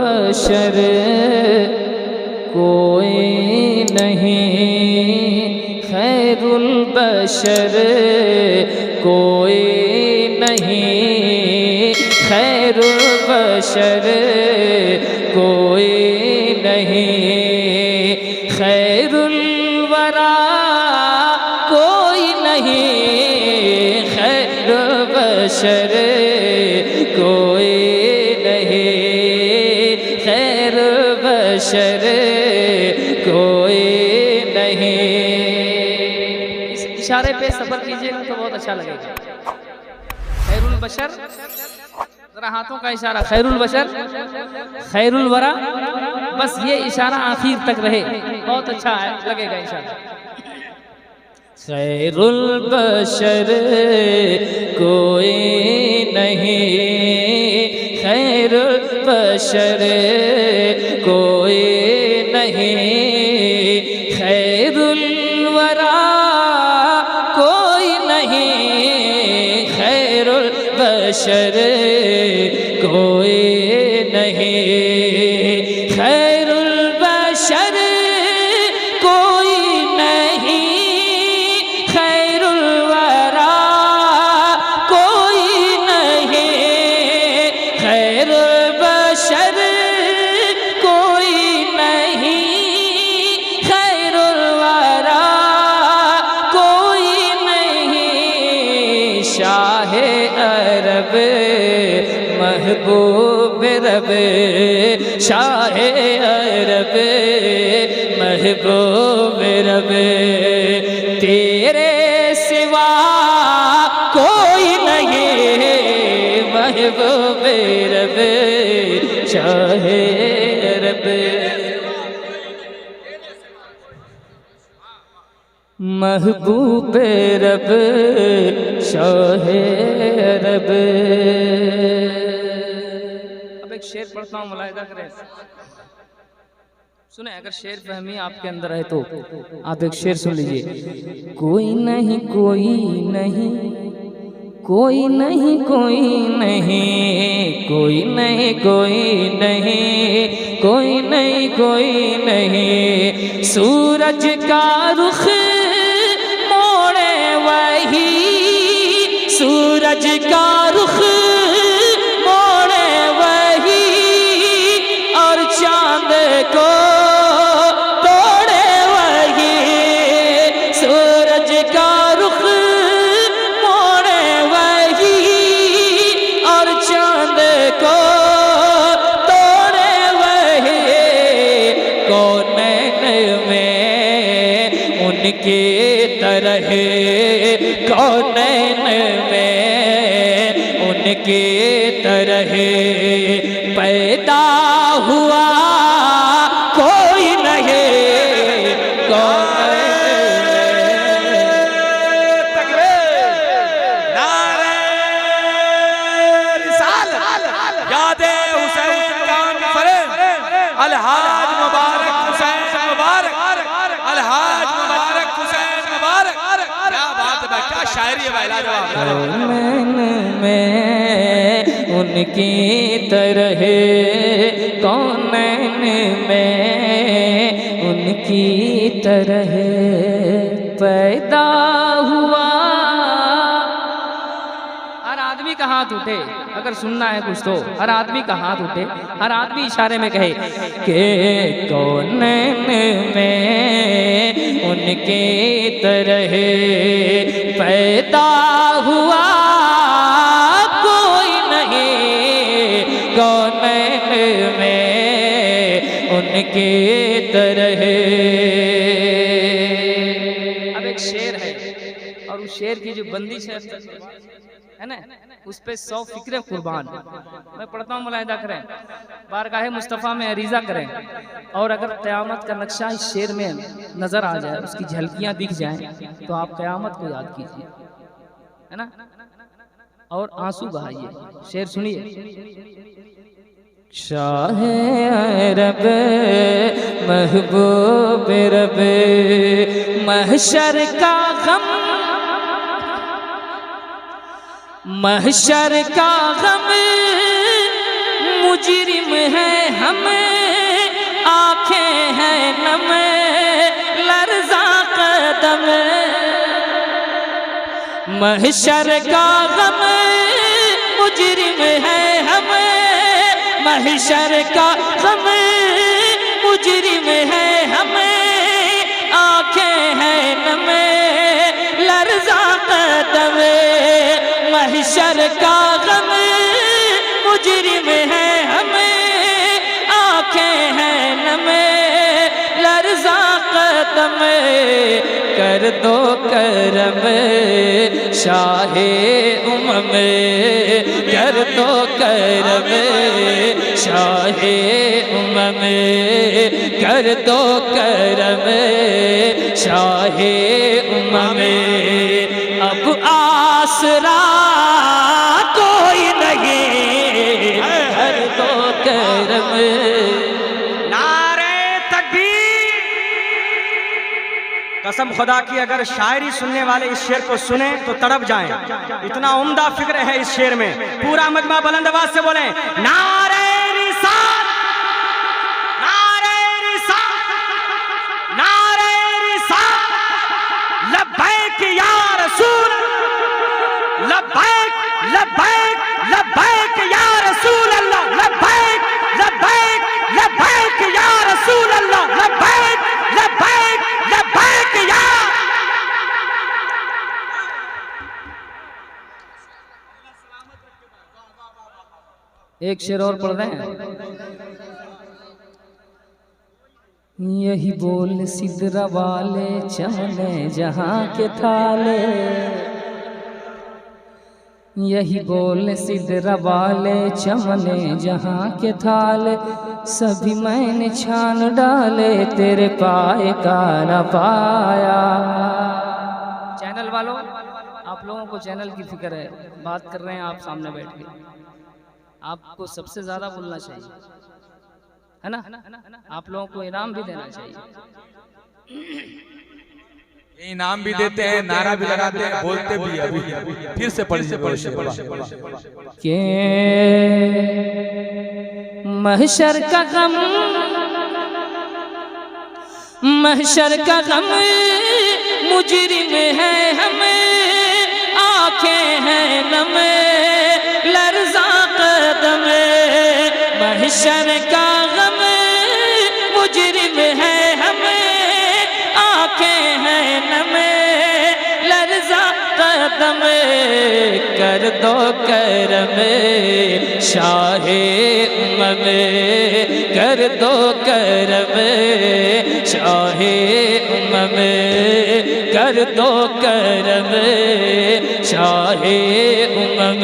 बशर कोई नहीं, खैरुल बशर कोई नहीं, खैरुल बशर कोई नहीं, खैरुल वरा कोई नहीं, खैरुल बशर कोई नहीं, खैरुल बशर कोई नहीं। इस इशारे पे सब्र कीजिएगा तो बहुत अच्छा लगेगा। खैरुल बशर, जरा हाथों का इशारा, खैरुल बशर खैरुल वरा, बस ये इशारा आखिर तक रहे, बहुत अच्छा लगेगा इशारा। खैरुल बशर कोई नहीं, खैरुल बशर कोई नहीं, खैरुल वरा कोई नहीं, खैरुल बशर कोई नहीं, खैरुल बशर कोई नहीं, खैरुल वरा कोई नहीं, खैरुल बशर कोई नहीं, खैरुल वरा कोई नहीं, शाहे अरब महबूब रब, शाहे अरब महबूब रब, तेरे सिवा कोई नहीं, महबूब रब शाहे अरब, महबूब रब शाहे अरब। अब एक शेर पढ़ता हूँ, मुलाहिजा करें, सुने, अगर शेर फहमी आपके अंदर है तो आप एक शेर सुन लीजिए। कोई नहीं कोई नहीं, कोई नहीं कोई नहीं, कोई नहीं कोई नहीं, कोई नहीं कोई नहीं, सूरज का रुख मोड़े वही, सूरज का रुख मोड़े वही, और चांद को तोड़े वही, सूरज का रुख मोड़े वही, और चांद को तोड़े वही, कौनैन में उनके तरह, कौनैन में उनके तरह पैदा हुआ कोई नहीं, कौनैन नारे रिसालत, यादे हुसैन कॉन्फ्रेंस, अलहाज मुबारक हुसैन मुबारक, अलहाज मुबारक हुसैन मुबारक। क्या बात है, क्या शायरी है भाई, लाजवाब। में उनकी तरह, कौनैन में उनकी तरह पैदा हुआ। हर आदमी का हाथ उठे, अगर सुनना है कुछ तो हर आदमी का हाथ उठे, हर आदमी इशारे में कहे कि कौनैन में उनके तरह पैदा हुआ कोई नहीं, कौनैन में उनके तरह। अब एक शेर है और उस शेर की जो बंदिश है ना, उस पे 100 फिक्रे कुर्बान। मैं पढ़ता हूँ, मुलाहिदा करें, बारगाहे मुस्तफ़ा में अरीज़ा करें, और अगर क़यामत का नक्शा इस शेर में नज़र आ जाए, उसकी झलकियाँ दिख जाएं, तो आप क़यामत को याद कीजिए, है ना, और आंसू बहाइए। शेर सुनिए। शाहे अरब महबूब रब, महशर का गम, महशर का गम मुजरिम है हम, आंखें हैं नम, लर्ज़ा कदम, महशर का गम, मुजरिम है हम, महशर का गम, मुजरिम है हम, आंखें हैं नम, लर्ज़ा कदम, महशर का गम, मुजरिम है हम, आंखें हैं नम, लर्ज़ा कदम, कर दो करम शाहे उमम, कर दो करम शाहे उमम, कर दो करम शाहे उमम, अब आसरा कोई नहीं, कर दो करम। कसम खुदा की, अगर शायरी सुनने वाले इस शेर को सुने तो तड़प जाएं। इतना उम्दा फिक्र है इस शेर में। पूरा मजमा बुलंद आवाज से बोले, नारे रिसालत, नारे रिसालत, नारे रिसालत, लब्बैक या रसूल, लब्बैक लब्बैक लब्बैक या रसूल अल्लाह, लब्बैक लब्बैक लब्बैक या रसूल अल्लाह, लब्बैक लब्बैक लब्बैक या। एक शेर और पढ़ रहे हैं। यही बोल सिदरा वाले चमने जहाँ के थाले, यही बोल सिदरा वाले चमने जहाँ के थाले, सभी मैंने छान डाले तेरे पाए का न पाया। चैनल वालों, आप लोगों को चैनल की फिक्र है, बात कर रहे हैं आप सामने बैठ के, आपको सबसे ज्यादा बोलना चाहिए, है ना? आप लोगों को इनाम भी देना चाहिए। इनाम भी देते हैं, नारा भी लगाते हैं, बोलते भी। अभी फिर से पढ़िए। के महशर का गम, महशर का गम, मुजरिम है हम, आंखें हैं नम, लर्ज़ा कदम, महशर का गम, मुजरिम है हम, आंखें हैं नम, लर्ज़ा कदम, कर दो करम शाहे उमम, कर दो करम शाहे उमम, कर दो करम शाहे उमम,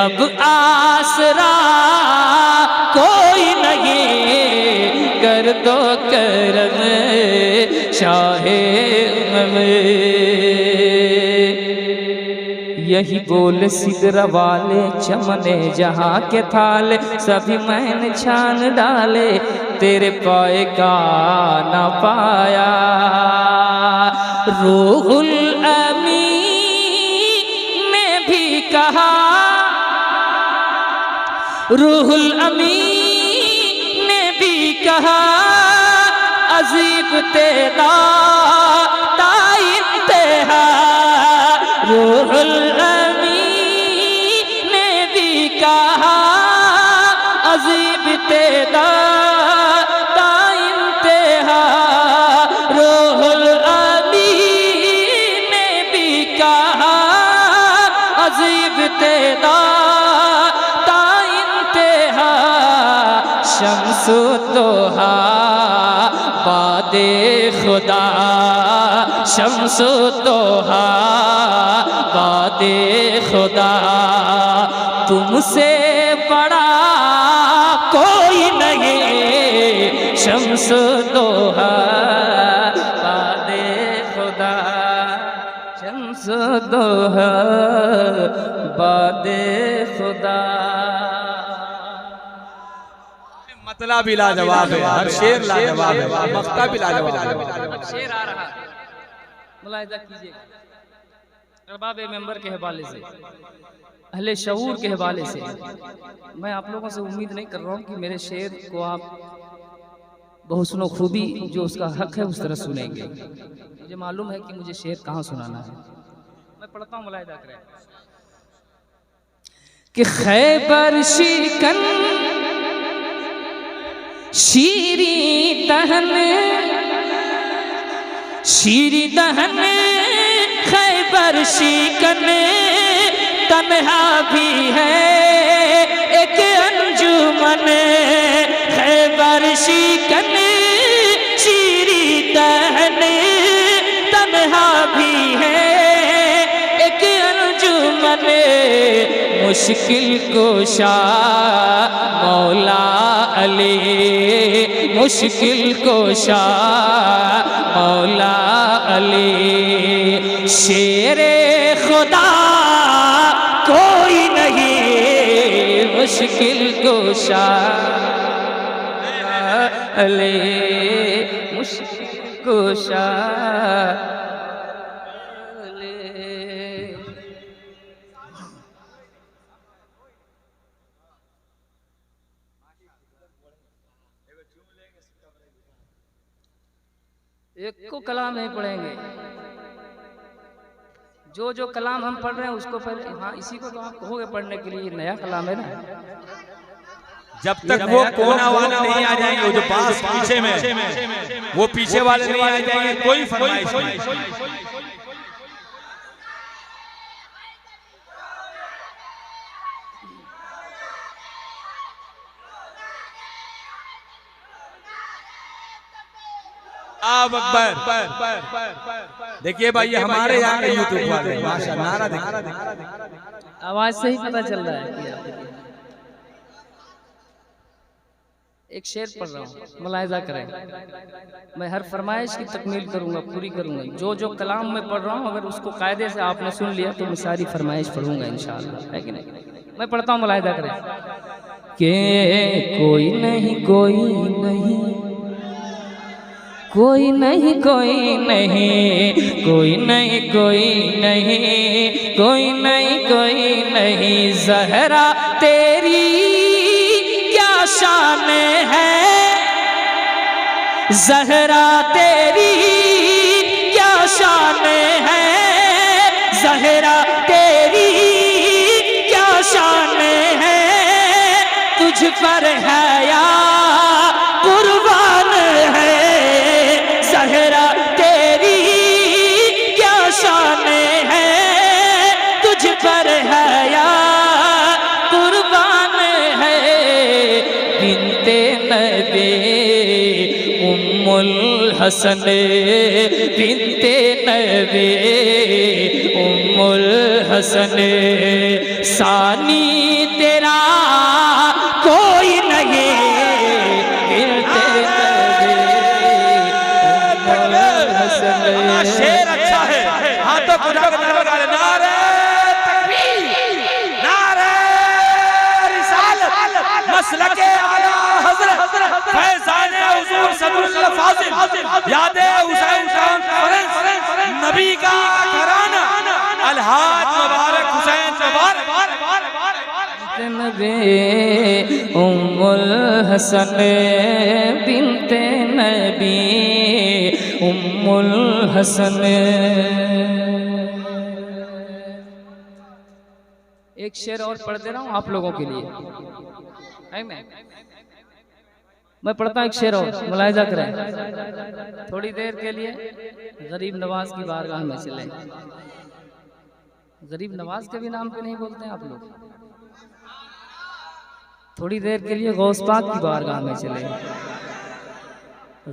अब आसरा कोई नहीं, कर दो करम शाहे उमम। यही बोल सिदरा वाले चमने जहाँ के थाले, सभी मैंने छान डाले तेरे पाए का न पाया। रूहुल अमीन ने भी कहा, रूहुल अमीन ने भी कहा, अजीब तेरा इंतहा। रूहुल अमीन ने भी कहा, अजीब तेरा इंतहा। रूहुल अमीन ने भी कहा, अजीब तेरा इंतहा। शम्सु दोहा बादे खुदा, शम्सु दोहा बादे खुदा, तुमसे बड़ा कोई नहीं। शम्सु दोहा बादे खुदा, शम्सु दोहा बादे खुदा। मतला भी लाजवाब है, हर शेर लाजवाब है, मक्ता भी लाजवाब है। शेर आ रहा, मुलाहिजा कीजिए। अरबाब मेंबर के हवाले से, अहले शऊर के हवाले से मैं आप लोगों से उम्मीद नहीं कर रहा हूँ कि मेरे शेर को आप बहुसनो खूबी जो उसका हक है उस तरह सुनेंगे। मुझे मालूम है कि मुझे शेर कहाँ सुनाना है। मैं पढ़ता हूँ, मुलाहिदा करें कि खैबर शिकन शीरी दहन खैबर शिकन तन्हा भी है एक अंजुमन, खैबर शिकन शीरी दहन तन्हा भी है एक अंजुमन, मुश्किल कुशा मौला अली, मुश्किल कुशा मौला अली, शेरे खुदा कोई नहीं मुश्किल कुशा अली, मुश्किल कुशा अली। एक को कलाम नहीं पढ़ेंगे, जो कलाम हम पढ़ रहे हैं उसको पहले, हाँ इसी को तो आप कहोगे पढ़ने के लिए, नया कलाम है ना। जब तक वो कोना वाला नहीं आ जाएंगे, वो जो पास पीछे में वो पीछे वाले नहीं आ जाएंगे, कोई फरमाइश नहीं। अब अकबर देखिए भाई, ये हमारे यहाँ के यूट्यूब वाले माशाअल्लाह, नारा देखिए, आवाज से ही पता चल रहा है कि एक शेर पढ़ रहा हूँ, मुलाहिजा करें। मैं हर फरमाइश की तकमील करूंगा, पूरी करूंगा। जो कलाम मैं पढ़ रहा हूँ अगर उसको कायदे से आपने सुन लिया तो मैं सारी फरमाइश पढ़ूंगा इंशाअल्लाह, है कि नहीं। मैं पढ़ता हूँ, मुलाहिजा करें कि कोई नहीं कोई नहीं कोई नहीं कोई नहीं कोई नहीं कोई नहीं कोई नहीं कोई नहीं, ज़हरा तेरी क्या शान है, ज़हरा तेरी क्या शान है, ज़हरा तेरी क्या शान है, तुझ पर है या कुर्बान है, ज़हरा तेरी क्या शान है, तुझ पर है या कुर्बान है, बिन्ते नबी उम्मुल हसन, बिन्ते नबी उम्मुल हसन, सानी तेरा कोई नहीं, बिन्ते शेर अच्छा है, हाथों को उठा कर नारे तकबीर, नारे रिसालत, मसलके आला हज़रत फैज़ान हुज़ूर सदरुल फाज़िल, यादे हुसैन कॉन्फ्रेंस, नबी का घराना, अलहाज मुबारक हुसैन मुबारक, नबी उम्मुल हसन, बिन्ते नबी उम्मुल हसन। एक शेर और पढ़ दे रहा हूँ आप लोगों के लिए, है मैं पढ़ता हूँ एक शेर और, मुलाहिजा करें थोड़ी देर के लिए। गरीब नवाज की बारगाह में चले, गरीब नवाज के भी नाम पे नहीं बोलते हैं आप लोग। थोड़ी देर के लिए गौस पाक की बारगाह में चले।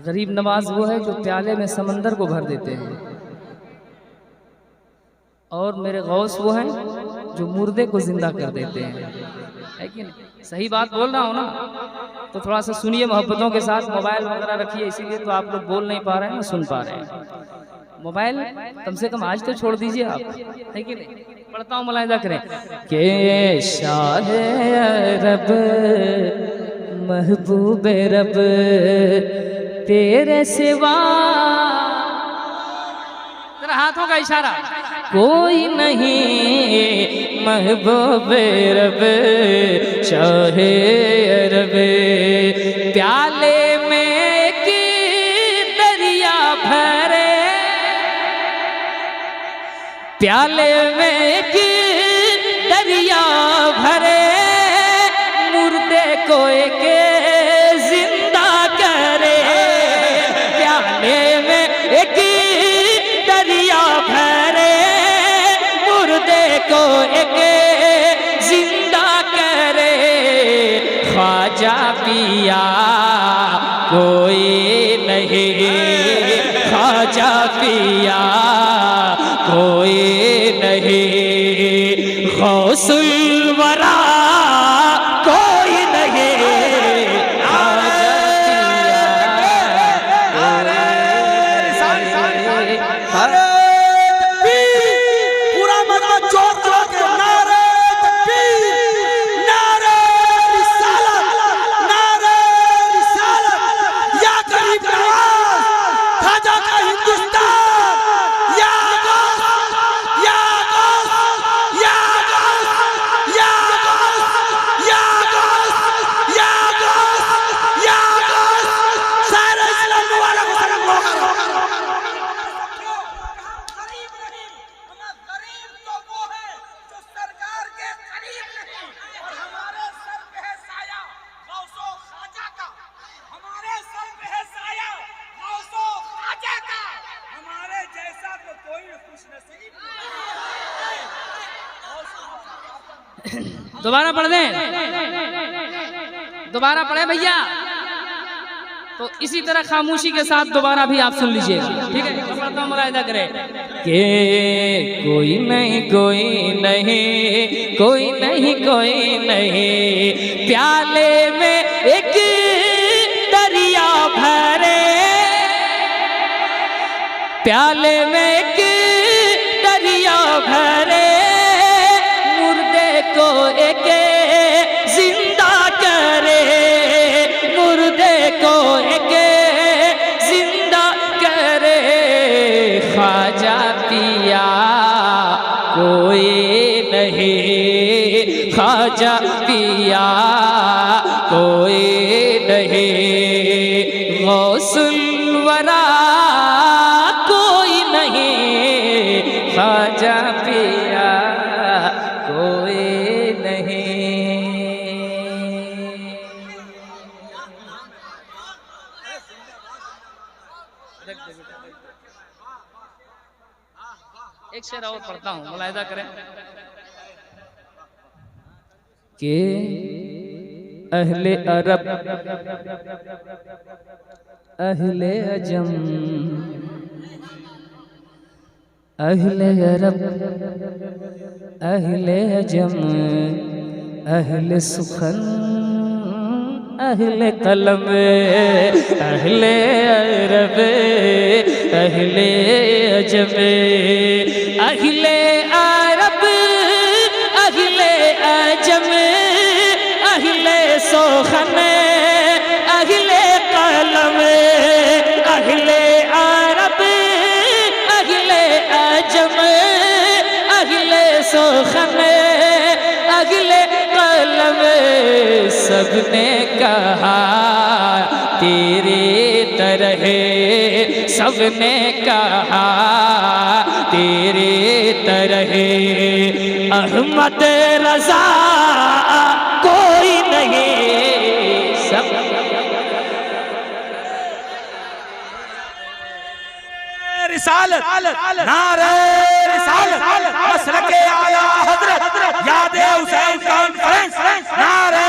गरीब नवाज वो है जो प्याले में समंदर को भर देते हैं, और मेरे गौस वो हैं जो मुर्दे को जिंदा कर देते हैं, है कि नहीं। सही बात बोल रहा हूँ ना, तो थोड़ा सा सुनिए मोहब्बतों के साथ। मोबाइल वगैरह रखिए, इसीलिए तो आप लोग बोल नहीं पा रहे हैं ना सुन पा रहे हैं। मोबाइल कम से कम आज तो छोड़ दीजिए आप, है कि नहीं। पढ़ता हूँ, मुलाहिजा करें के शाह रब महबूब रब तेरे सिवा, जरा हाथों का इशारा। कोई नहीं महबूब रब शाहे अरब, प्याले में की दरिया भरे, प्याले में की दरिया भरे, मुर्दे को एक जिंदा करे। प्याले में एक दरिया भरे, मुर्दे को एक जिंदा करे। ख्वाजा पिया कोई नहीं, ख्वाजा पिया कोई नहीं, गौसुल वरा कोई नहीं। पूरा मजमा जोर जोर के नारे तकबीर, नारे रिसालत, नारे रिसालत। या गरीब नवाज ख्वाजा का हिंदुस्तान, या गौस, या गौस, या गौस, या गौस, या गौस, या गौस, या गौस। सारे इस्लाम वालों को सलाम करो। गरीब नहीं, हमें गरीब तो वो है जो सरकार के करीब नहीं, और हमारे सर पे है साया गौसो ख्वाजा का, हमारे सर पे है साया गौसो ख्वाजा का। हमारे जैसा तो कोई खुश नसीब नहीं। दोबारा पढ़ दें, दोबारा पढ़े भैया। तो इसी तरह खामोशी के साथ दोबारा भी आप सुन लीजिए, ठीक है? तो पढ़ता हूं, मुलाहिदा करें कि कोई नहीं, कोई नहीं, कोई नहीं, कोई नहीं, प्याले में एक दरिया भरे, प्याले में एक दरिया भरे, मुर्दे को एक जिंदा करे, मुर्दे को एक जिंदा करे। ख्वाजा पिया कोई नहीं, ख्वाजा पिया कोई नहीं, गौसुल वरा कोई नहीं, ख्वाजा पिया कोई नहीं। एक शेर और पढ़ता हूँ, मुलाहिदा करें कि अहले अरब, अहले अजम, अहले अरब, अहले अजम, अहले सुखन, अहले कलम, अहले अरब, अहले अजम, अहले अरब, अहले अजम, अहले सुखन, अहले कलम, अहले अरब, अहले अजम, अहले सुखन, अहले कलम। सबने कहा तेरे तरह, सबने कहा तेरे तरह, अहमद रजा कोई नहीं। सब रिसालत, नारे रिसालत, मसलके आला हजरत, यादे हुसैन कॉन्फ्रेंस, नारे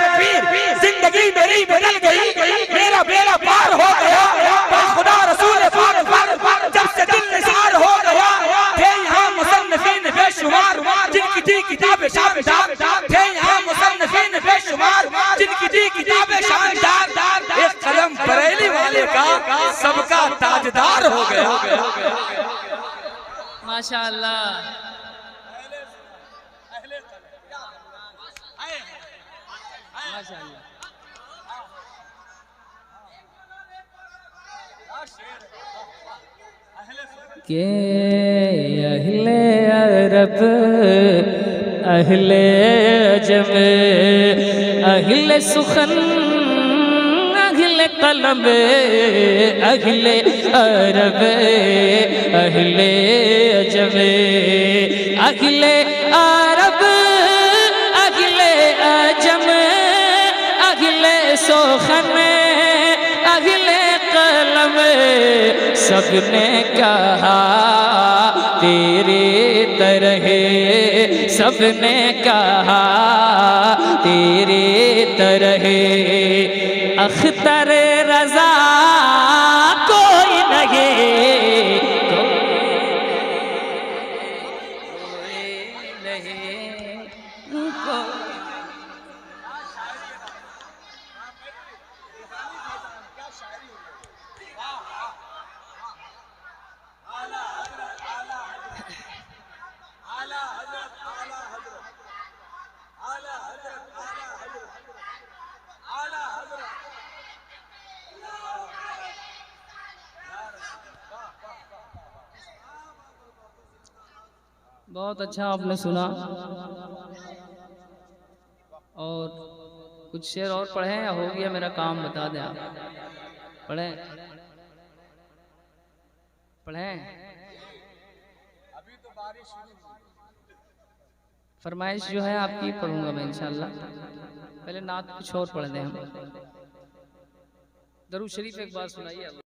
तकबीर। जिंदगी मेरी बदल गई, मेरा बेड़ा पार हो गया, खुदा रसूल पाक जब से दिल निसार हो गया। थे यहाँ मुसन्निफीन बेशुमार, जिनकी थी किताबें शानदार, थे यहाँ मुसन्निफीन बेशुमार, जिनकी थी किताबें शानदार। एक कलम बरेली वाले का सबका ताजदार हो गया। माशाअल्लाह। के अहले अरब अहले अजम अहले सुखन अहले कलम अहले अरब अहले अजम अहले अरब अहले अजम अहले सुखन अहले कलम सबने कहा तेरे तरह सबने कहा तेरे तरह अख्तर रजा कोई नहीं बहुत अच्छा आपने सुना। और कुछ शेर और पढ़े या हो गया मेरा काम? बता दें आप। पढ़े पढ़े फरमाइश जो है आपकी पढ़ूंगा मैं इंशाल्लाह। पहले नात कुछ और पढ़ दें हम। दरूद शरीफ एक बार सुनाइए।